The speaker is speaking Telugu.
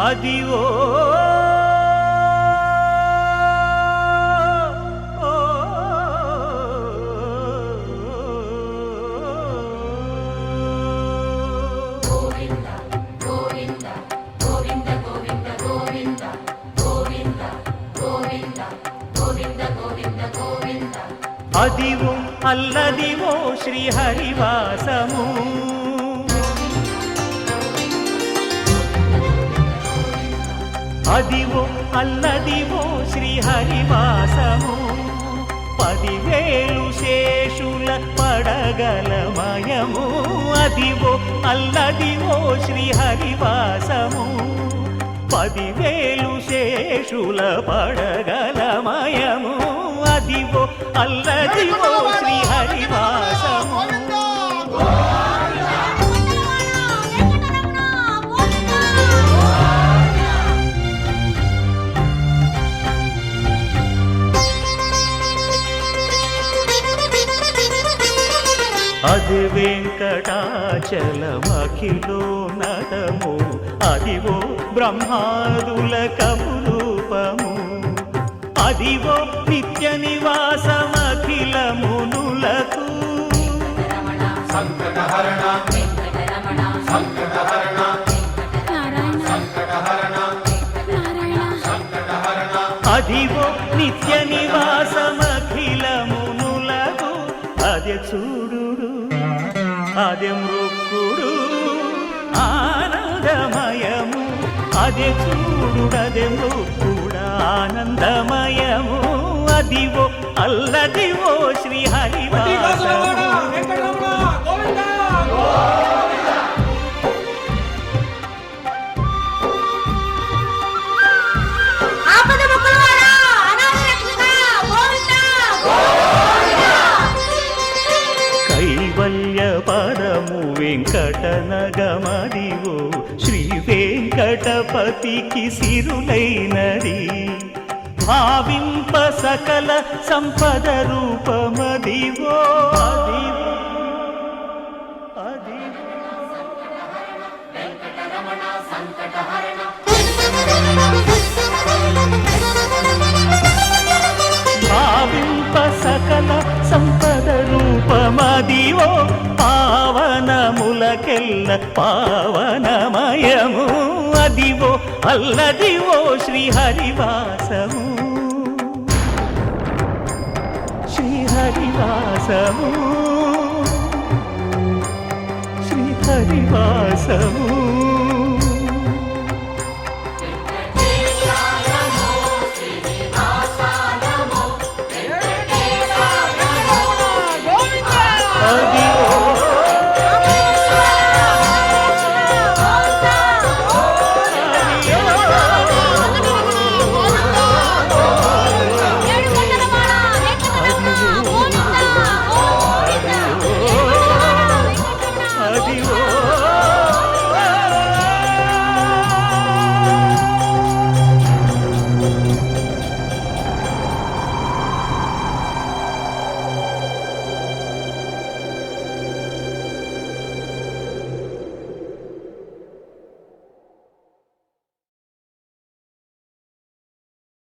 అదివో అదివో అల్లదివో శ్రీహరివాసము అదివో అల్లదివో శ్రీహరివాసము 10,000 శేషుల పడగలమయము అదివో అల్లదివో శ్రీహరివాసము 10,000 శేషుల పడగలమయము అదివో అల్లదివో శ్రీహరివాసము అది వెంకటాచలమఖిలో నటము అదివో బ్రహ్మాదుల కపురూపము అదివో నిత్య నివాసమఖిల మునులకు సంకటహరణ సంకటహరణ సంకటహరణ అదివో నిత్య నివాసమఖిల మునులకు అదే చూడు అదే మృక్కుడు ఆనందమయము అదే చూడుడదే మృక్కుడ ఆనందమయము అదివో అల్లదివో శ్రీహరివాసము కైవల్య పరము వెంకటనగమదివో శ్రీ వెంకటపతికి సిరులైనది భావింప సకల సంపద రూపమదివో అదివో భావింప సకల సంపద రూపమదివో పావనములకెల్ల పావనమయము అదివో అల్లదివో శ్రీహరివాసము శ్రీహరివాసము శ్రీహరివాసము